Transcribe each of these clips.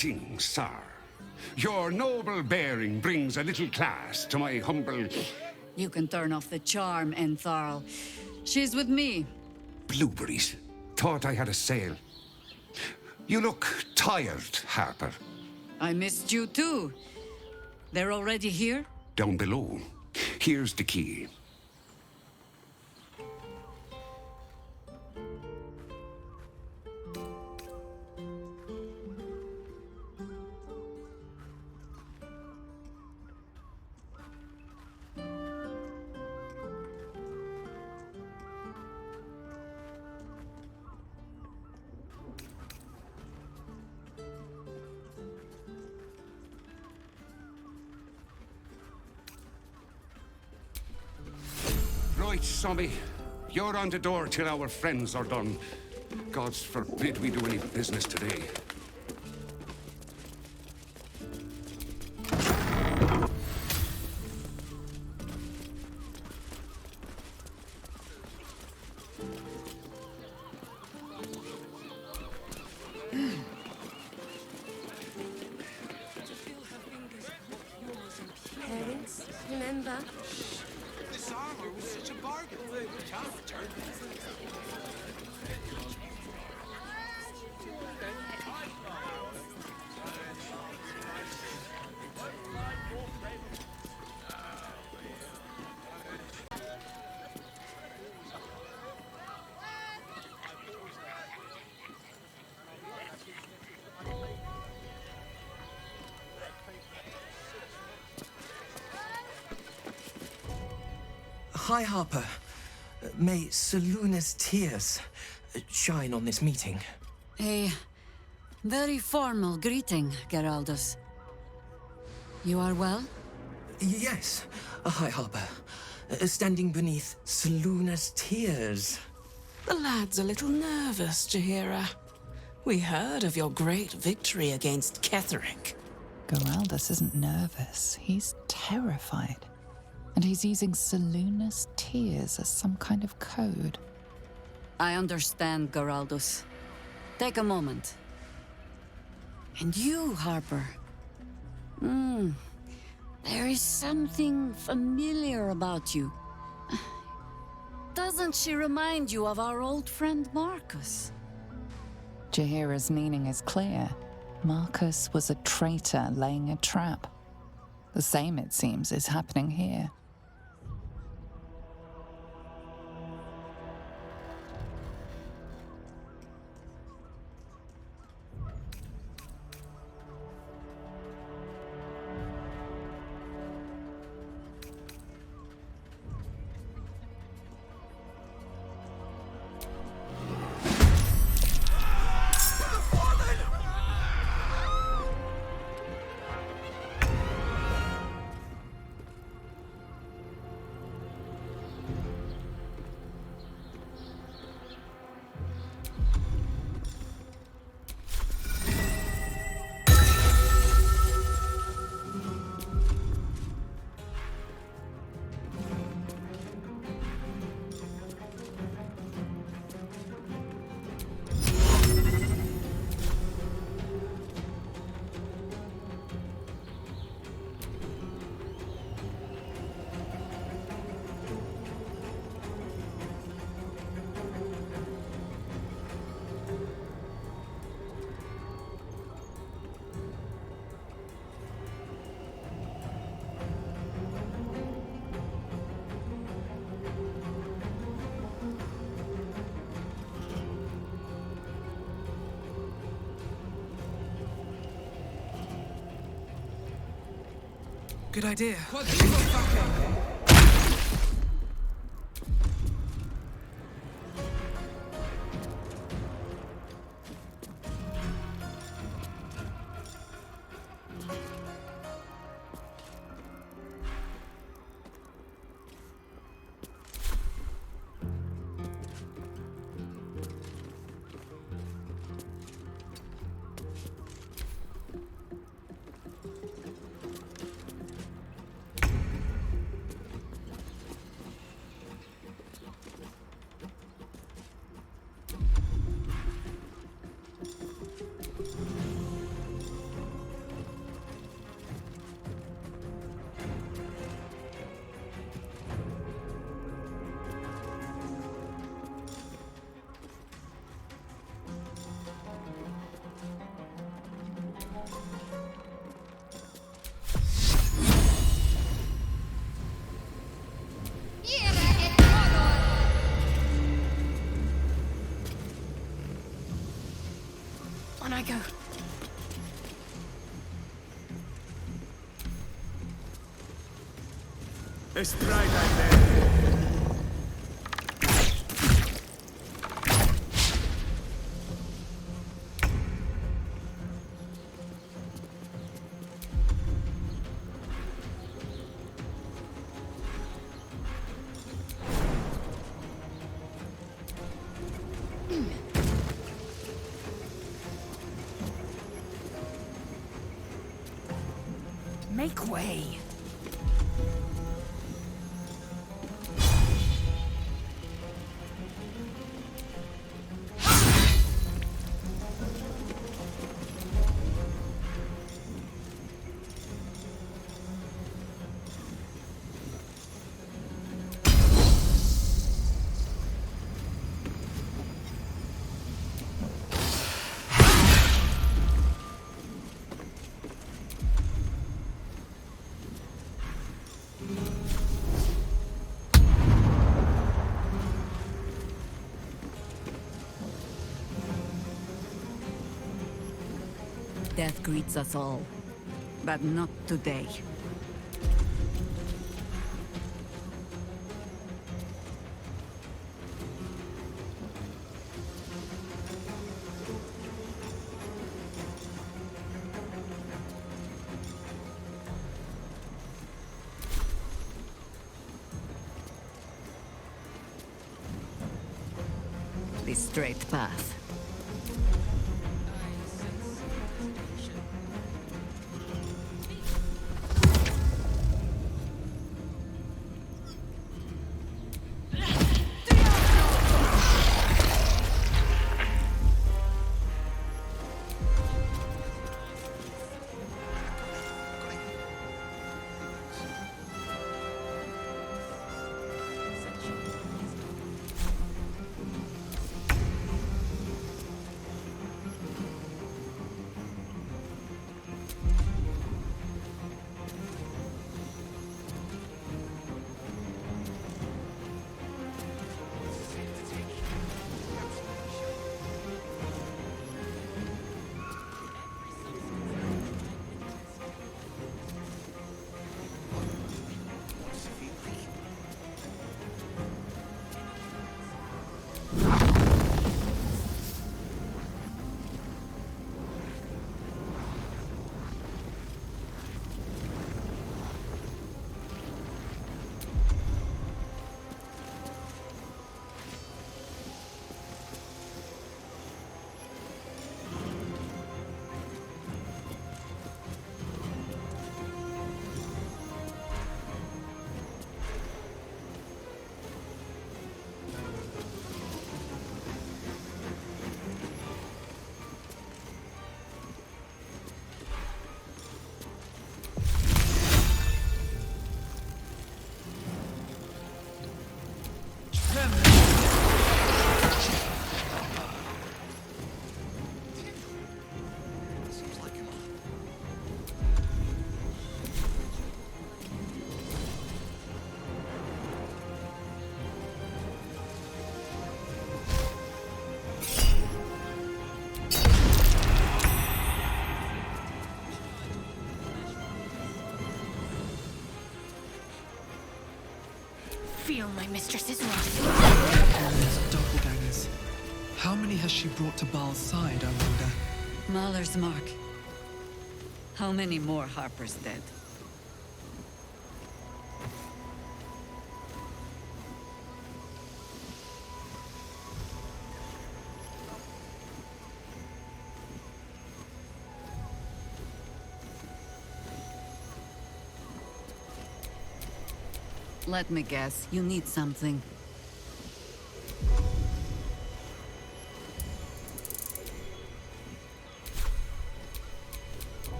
Greetings, sir. Your noble bearing brings a little class to my humble... You can turn off the charm, Entharl. She's with me. Blueberries. Thought I had a sale. You look tired, Harper. I missed you too. They're already here? Down below. Here's the key. Right, Sommy. You're on the door till our friends are done. Gods forbid we do any business today. Parents, remember? This armor was such a bargain. Tough turn. Hi, Harper. May Seluna's tears shine on this meeting. A very formal greeting, Geraldus. You are well? Yes. Hi, Harper. Standing beneath Seluna's tears. The lad's a little nervous, Jaheira. We heard of your great victory against Ketheric. Geraldus isn't nervous. He's terrified. And he's using Seluna's tears as some kind of code. I understand, Geraldus. Take a moment. And you, Harper. There is something familiar about you. Doesn't she remind you of our old friend Marcus? Jaheira's meaning is clear. Marcus was a traitor laying a trap. The same, it seems, is happening here. Good idea. go. Make way. Death greets us all, but not today. The straight path. Feel my mistress's wrath. Armies of doppelgangers. How many has she brought to Baal's side, I wonder? Mahler's mark. How many more Harper's dead? Let me guess, you need something.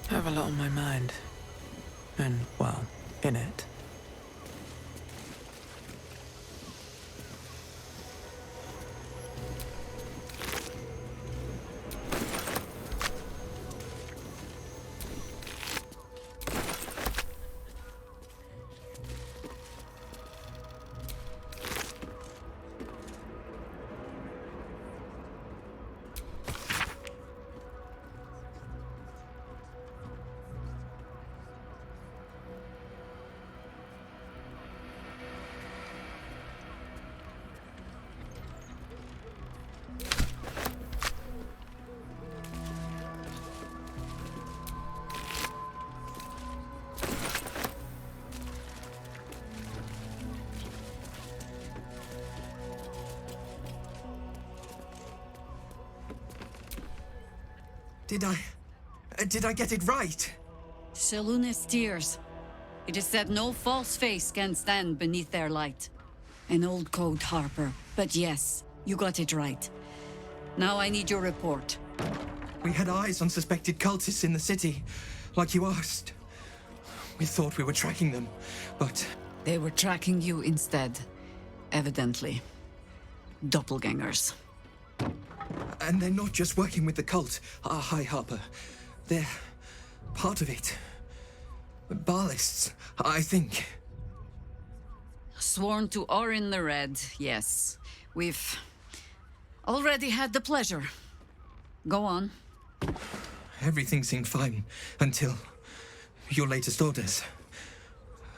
I have a lot on my mind. And, well, in it. Did I get it right? Seluna's tears. It is said no false face can stand beneath their light. An old code, Harper. But yes, you got it right. Now I need your report. We had eyes on suspected cultists in the city, like you asked. We thought we were tracking them, but... They were tracking you instead. Evidently. Doppelgangers. And they're not just working with the cult, High Harper. They're part of it. Ballists, I think. Sworn to Orin the Red, yes. We've already had the pleasure. Go on. Everything seemed fine until your latest orders.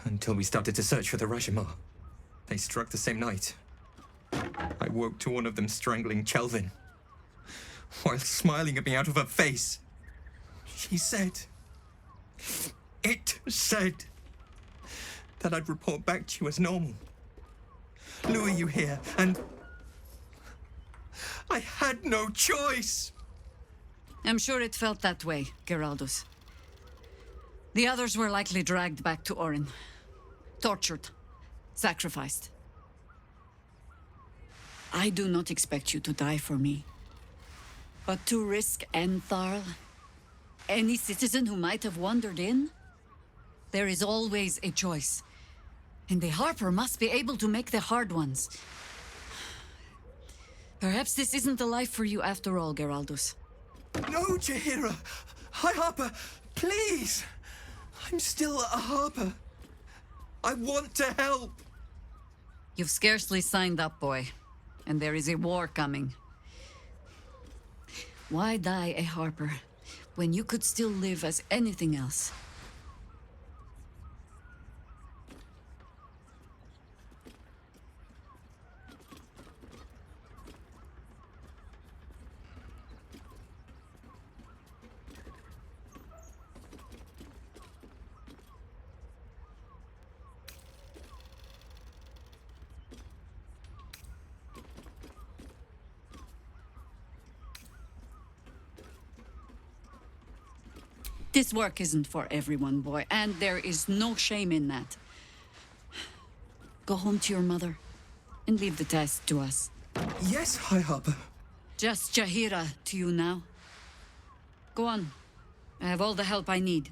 Until we started to search for the Rashomar. They struck the same night. I woke to one of them strangling Chelvin, while smiling at me out of her face. She said... It said... that I'd report back to you as normal. Lure you here, and... I had no choice! I'm sure it felt that way, Geraldus. The others were likely dragged back to Orin. Tortured. Sacrificed. I do not expect you to die for me. But to risk Entharl, any citizen who might have wandered in, there is always a choice. And the Harper must be able to make the hard ones. Perhaps this isn't the life for you after all, Geraldus. No, Jaheira! High Harper, please! I'm still a Harper. I want to help! You've scarcely signed up, boy. And there is a war coming. Why die a Harper when you could still live as anything else? This work isn't for everyone, boy, and there is no shame in that. Go home to your mother and leave the task to us. Yes, High Harper. Just Jaheira to you now. Go on. I have all the help I need.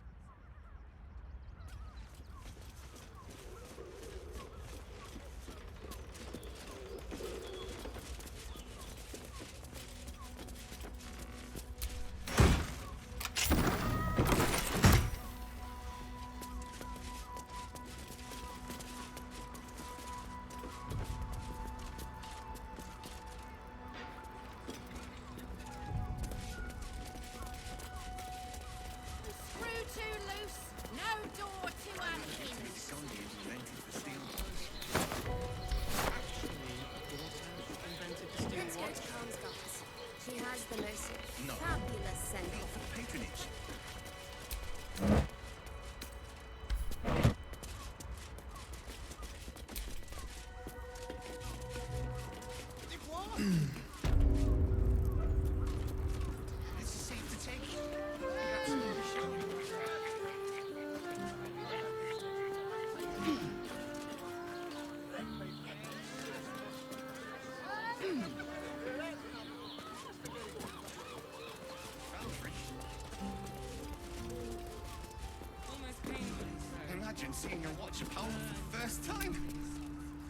Imagine seeing your watch of power for the first time.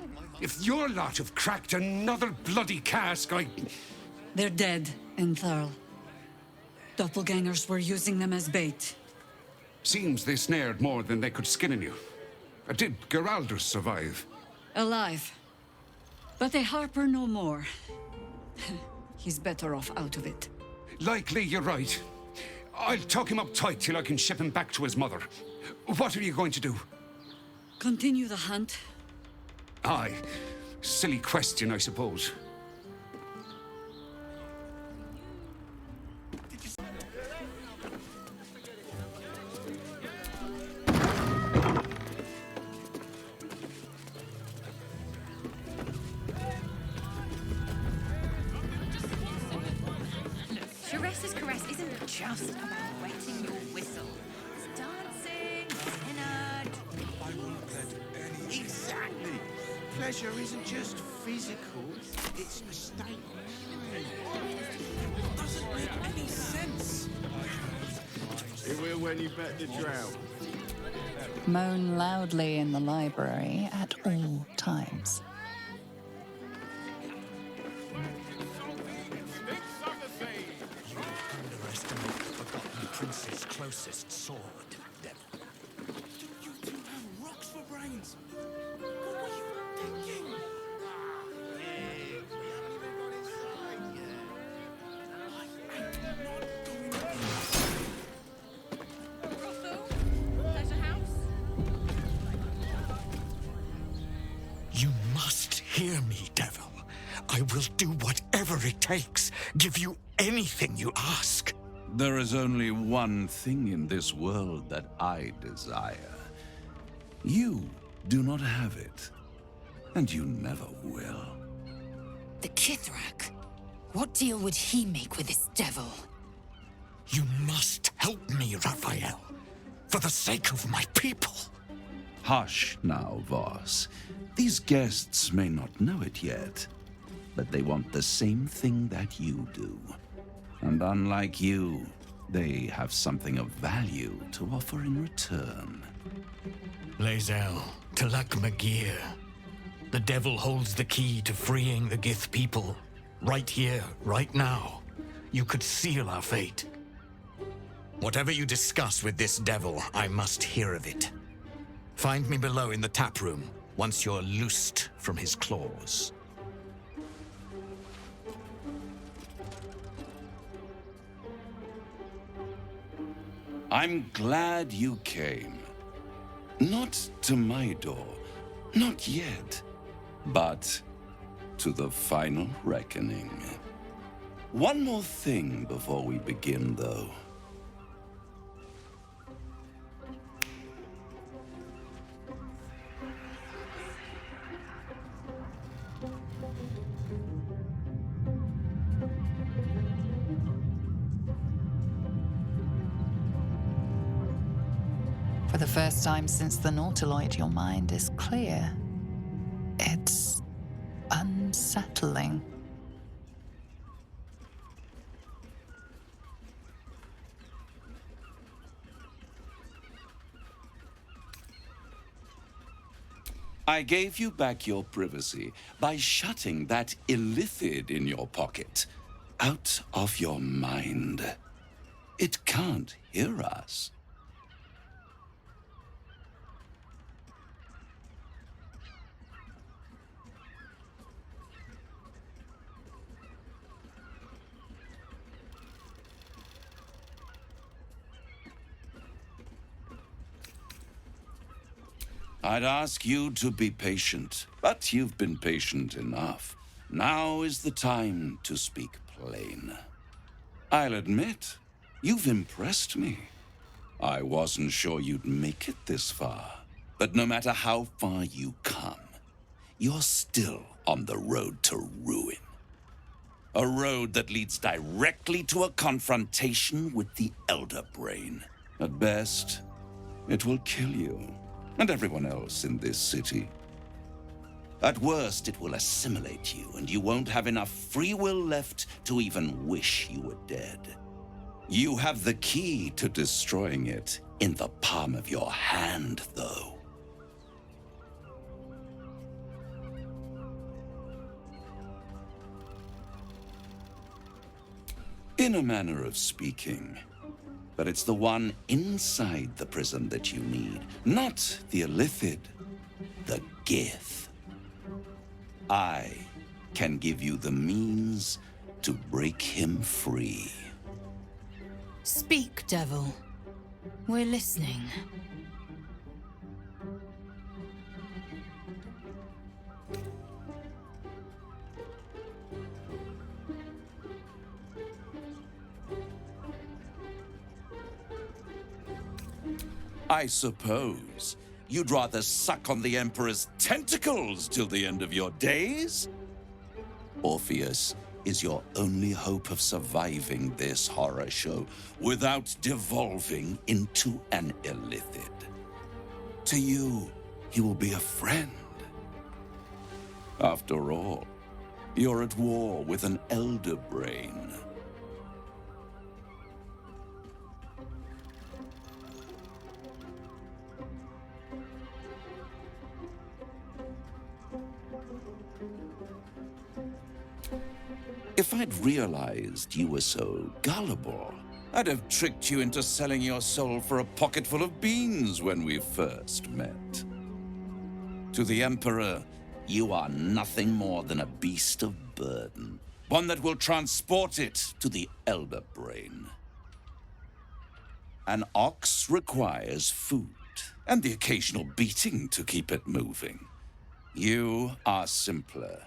Oh, my heart. If your lot have cracked another bloody cask, They're dead, Entharl. Doppelgangers were using them as bait. Seems they snared more than they could skin in you. Did Geraldus survive? Alive. But a Harper no more. He's better off out of it. Likely you're right. I'll tuck him up tight till I can ship him back to his mother. What are you going to do? Continue the hunt. Aye. Silly question, I suppose. Sharesa's caress isn't a charm. just about wetting your whistle. It's dancing, Leonard. I won't let any... Exactly! Pleasure isn't just physical, it's a state. Doesn't make any sense. It will when you bet the drought. Moan loudly in the library at all times. Underestimate the forgotten prince's closest sword, devil. You two have rocks for brains. What were you thinking? You must hear me, devil. I will do whatever it takes, give you anything you ask. There is only one thing in this world that I desire. You do not have it, and you never will. The Kithrak. What deal would he make with this devil? You must help me, Raphael, for the sake of my people. Hush now, Voss. These guests may not know it yet, but they want the same thing that you do. And unlike you, they have something of value to offer in return. Lae'zel, Talak Magir. The devil holds the key to freeing the Gith people. Right here, right now. You could seal our fate. Whatever you discuss with this devil, I must hear of it. Find me below in the tap room, once you're loosed from his claws. I'm glad you came. Not to my door, not yet, but to the final reckoning. One more thing before we begin, though. For the first time since the Nautiloid, your mind is clear. It's unsettling. I gave you back your privacy by shutting that illithid in your pocket out of your mind. It can't hear us. I'd ask you to be patient, but you've been patient enough. Now is the time to speak plain. I'll admit, you've impressed me. I wasn't sure you'd make it this far, but no matter how far you come, you're still on the road to ruin. A road that leads directly to a confrontation with the Elder Brain. At best, it will kill you. And everyone else in this city. At worst, it will assimilate you, and you won't have enough free will left to even wish you were dead. You have the key to destroying it in the palm of your hand, though. In a manner of speaking. But it's the one inside the prison that you need, not the illithid, the Gith. I can give you the means to break him free. Speak, devil. We're listening. I suppose you'd rather suck on the Emperor's tentacles till the end of your days? Orpheus, is your only hope of surviving this horror show without devolving into an illithid. To you, he will be a friend. After all, you're at war with an elder brain. If I'd realized you were so gullible, I'd have tricked you into selling your soul for a pocketful of beans when we first met. To the Emperor, you are nothing more than a beast of burden, one that will transport it to the elder brain. An ox requires food, and the occasional beating to keep it moving. You are simpler.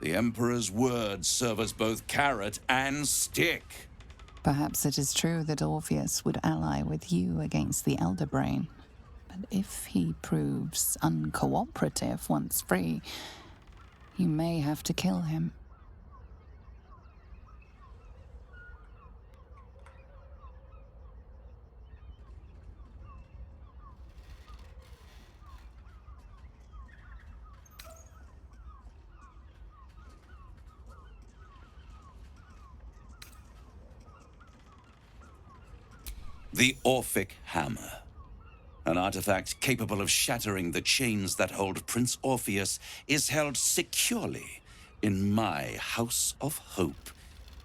The Emperor's words serve as both carrot and stick. Perhaps it is true that Orpheus would ally with you against the Elder Brain. But if he proves uncooperative once free, you may have to kill him. The Orphic Hammer. An artifact capable of shattering the chains that hold Prince Orpheus is held securely in my House of Hope,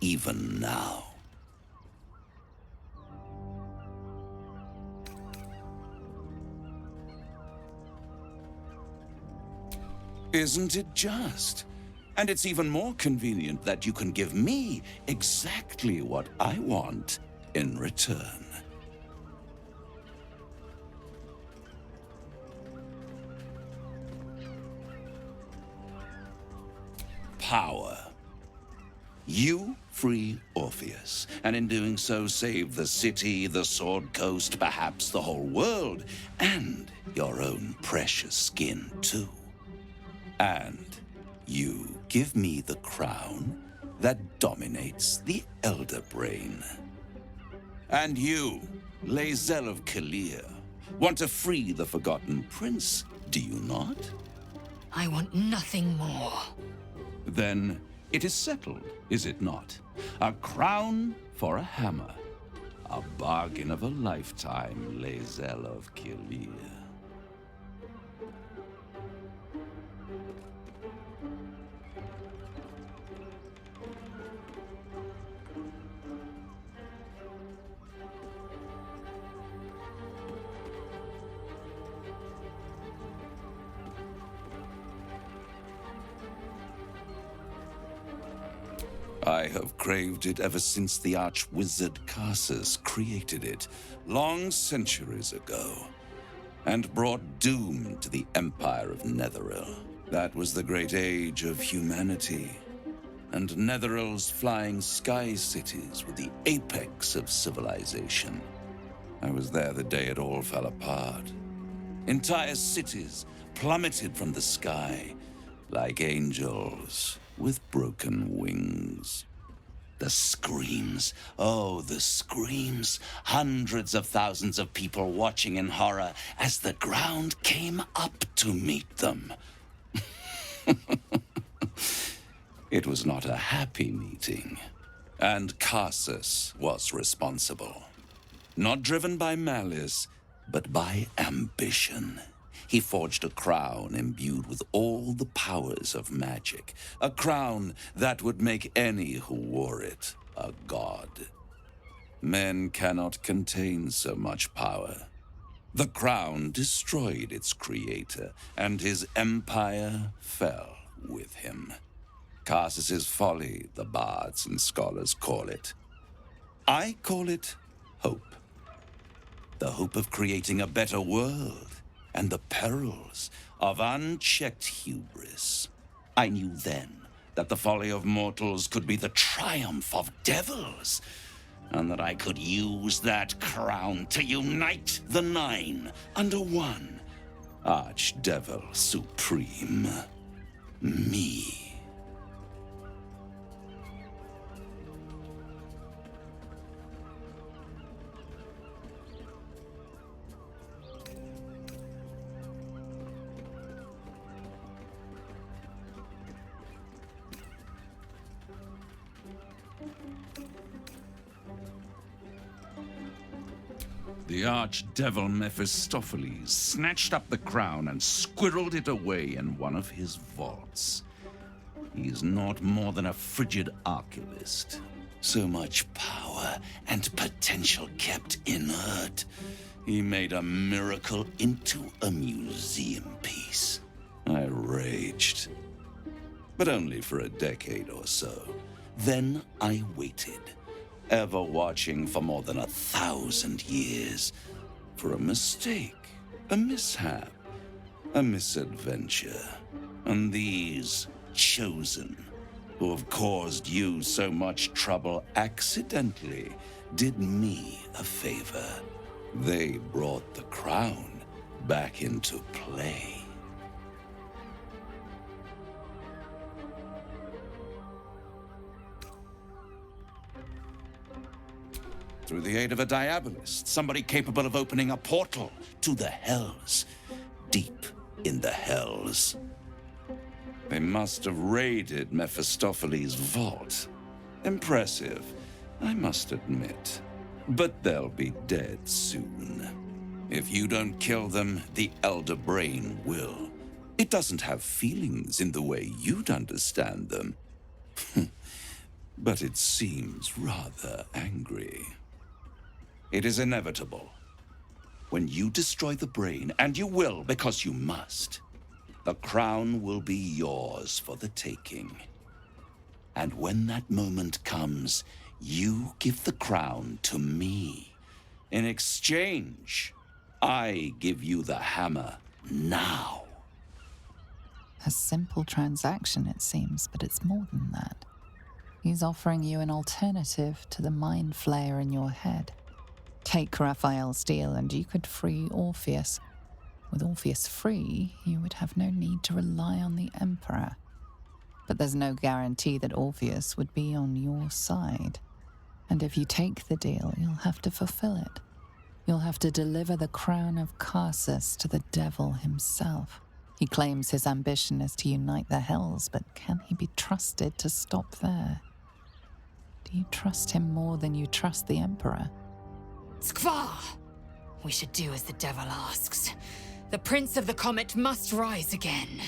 even now. Isn't it just? And it's even more convenient that you can give me exactly what I want in return. Power. You free Orpheus, and in doing so save the city, the Sword Coast, perhaps the whole world, and your own precious skin too. And you give me the crown that dominates the Elder Brain. And you, Lae'zel of Kalir, want to free the Forgotten Prince, do you not? I want nothing more. Then it is settled, is it not? A crown for a hammer. A bargain of a lifetime, Lae'zel of Kalir. I have craved it ever since the arch-wizard Karsus created it, long centuries ago, and brought doom to the Empire of Netheril. That was the great age of humanity, and Netheril's flying sky cities were the apex of civilization. I was there the day it all fell apart. Entire cities plummeted from the sky like angels with broken wings. The screams, oh, the screams. Hundreds of thousands of people watching in horror as the ground came up to meet them. It was not a happy meeting, and Karsus was responsible. Not driven by malice, but by ambition. He forged a crown imbued with all the powers of magic. A crown that would make any who wore it a god. Men cannot contain so much power. The crown destroyed its creator, and his empire fell with him. Karsus's folly, the bards and scholars call it. I call it hope. The hope of creating a better world, and the perils of unchecked hubris. I knew then that the folly of mortals could be the triumph of devils, and that I could use that crown to unite the Nine under one Archdevil Supreme. Me. The archdevil Mephistopheles snatched up the crown and squirreled it away in one of his vaults. He is not more than a frigid archivist. So much power and potential kept inert. He made a miracle into a museum piece. I raged. But only for a decade or so. Then I waited, ever watching for more than 1,000 years, for a mistake, a mishap, a misadventure. And these chosen, who have caused you so much trouble accidentally, did me a favor. They brought the crown back into play. Through the aid of a diabolist, somebody capable of opening a portal to the hells, deep in the hells. They must have raided Mephistopheles' vault. Impressive, I must admit. But they'll be dead soon. If you don't kill them, the Elder Brain will. It doesn't have feelings in the way you'd understand them. But it seems rather angry. It is inevitable. When you destroy the brain, and you will because you must, the crown will be yours for the taking. And when that moment comes, you give the crown to me. In exchange, I give you the hammer now. A simple transaction, it seems, but it's more than that. He's offering you an alternative to the mind flayer in your head. Take Raphael's deal and you could free Orpheus. With Orpheus free, you would have no need to rely on the Emperor. But there's no guarantee that Orpheus would be on your side. And if you take the deal, you'll have to fulfill it. You'll have to deliver the crown of Carsus to the devil himself. He claims his ambition is to unite the hells, but can he be trusted to stop there? Do you trust him more than you trust the Emperor? Skvar! We should do as the devil asks. The Prince of the Comet must rise again.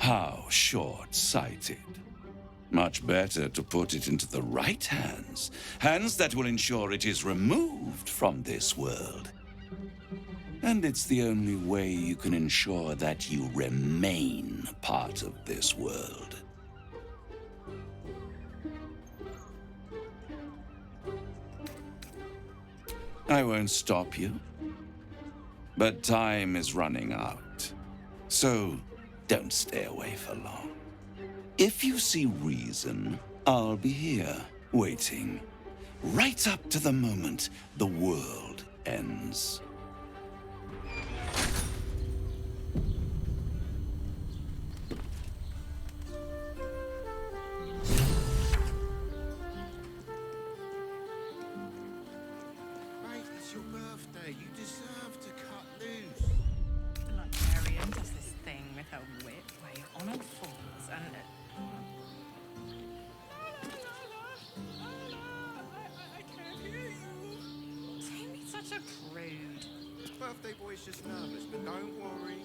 How short-sighted. Much better to put it into the right hands. Hands that will ensure it is removed from this world. And it's the only way you can ensure that you remain part of this world. I won't stop you. But time is running out. So don't stay away for long. If you see reason, I'll be here, waiting, right up to the moment the world ends. Mate, it's your birthday. You deserve to cut loose. Librarian does this thing with her whip where you're on all fours and... I can't hear you. Don't be such a prude. Birthday boy's just nervous, but don't worry.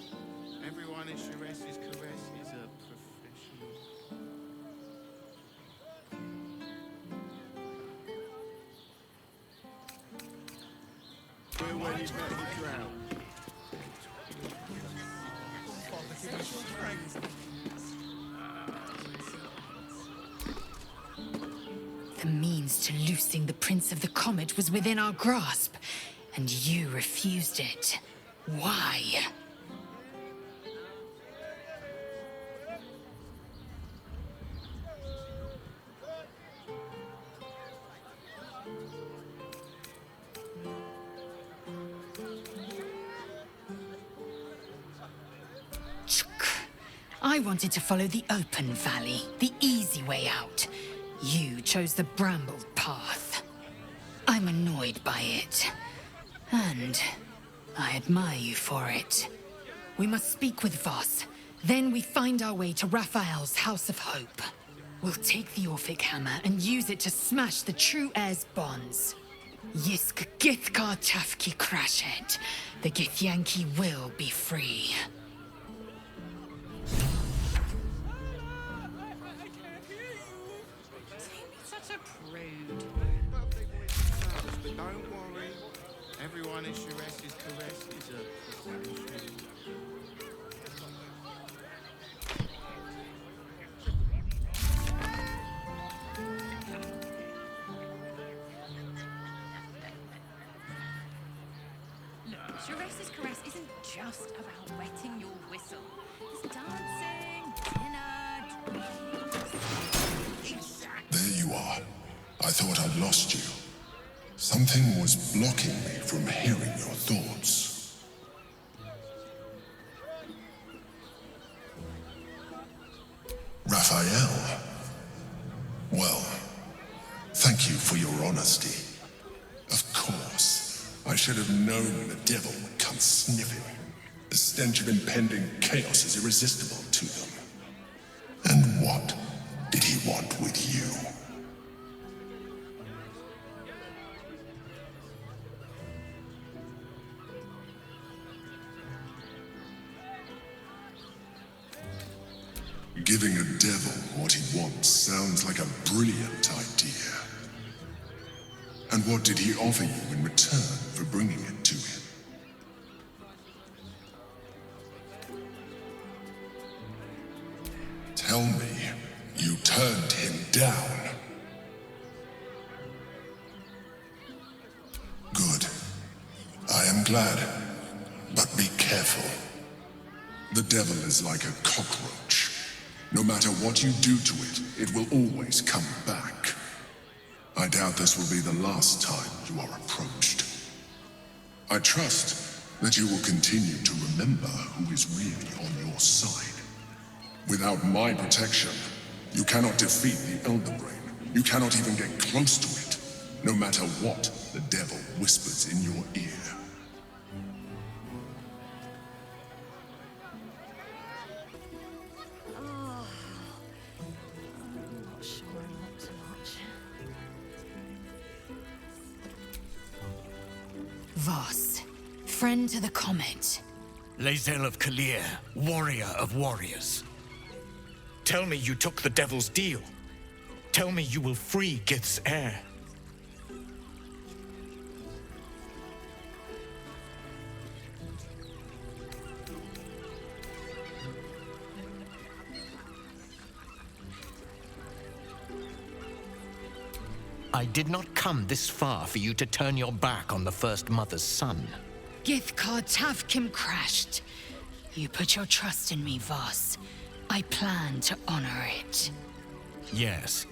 Everyone in Shares's caress is a professional. We're ready back to drown. The means to loosing the Prince of the Comet was within our grasp, and you refused it. Why? I wanted to follow the open valley, the easy way out. You chose the brambled path. I'm annoyed by it. And I admire you for it. We must speak with Voss. Then we find our way to Raphael's House of Hope. We'll take the Orphic Hammer and use it to smash the true heir's bonds. Yisk Githkar Tafki Crashet. The Githyanki will be free. Such a prude. But don't worry. Everyone in Sharess's caress is a... Sharess's caress isn't just about wetting your whistle. There's dancing, dinner, drinks. There you are. I thought I'd lost you. Something was blocking me from hearing your thoughts. Raphael. Well, thank you for your honesty. Of course. I should have known the devil would come sniffing. The stench of impending chaos is irresistible to them. And what did he want with you? Giving a devil what he wants sounds like a brilliant idea. And what did he offer you in return for bringing it to him? Tell me, you turned him down. Good. I am glad. But be careful. The devil is like a cockroach. No matter what you do to it, it will always come back. I doubt this will be the last time you are approached. I trust that you will continue to remember who is really on your side. Without my protection, you cannot defeat the Elder Brain. You cannot even get close to it, no matter what the devil whispers in your ear. Voss, friend to the Comet. Lae'zel of Kalir, warrior of warriors. Tell me you took the devil's deal. Tell me you will free Gith's heir. I did not come this far for you to turn your back on the First Mother's son. Githkar Tavkim crashed. You put your trust in me, Voss. I plan to honor it. Yes,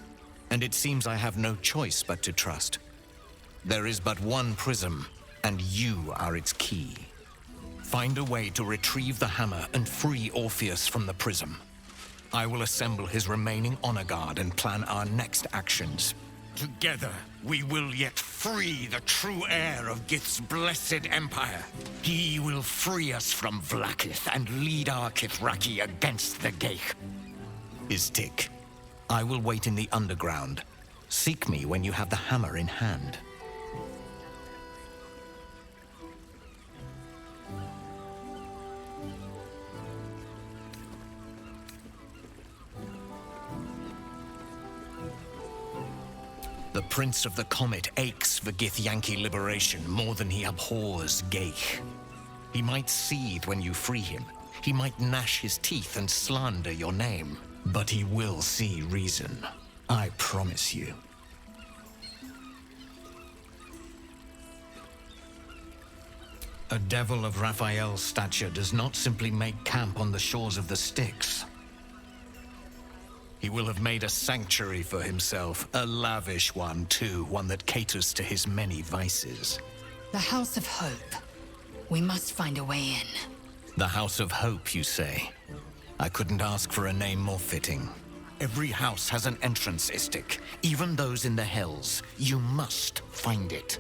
and it seems I have no choice but to trust. There is but one prism, and you are its key. Find a way to retrieve the hammer and free Orpheus from the prism. I will assemble his remaining honor guard and plan our next actions. Together, we will yet free the true heir of Gith's blessed empire. He will free us from Vlaakith and lead our Kithraki against the Geich. Istik, I will wait in the underground. Seek me when you have the hammer in hand. The Prince of the Comet aches for Githyanki liberation more than he abhors Geich. He might seethe when you free him. He might gnash his teeth and slander your name. But he will see reason. I promise you. A devil of Raphael's stature does not simply make camp on the shores of the Styx. He will have made a sanctuary for himself, a lavish one too, one that caters to his many vices. The House of Hope. We must find a way in. The House of Hope, you say? I couldn't ask for a name more fitting. Every house has an entrance, Istik. Even those in the Hells. You must find it.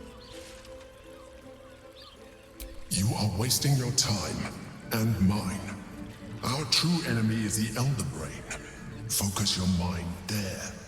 You are wasting your time, and mine. Our true enemy is the Elder Brain. Focus your mind there.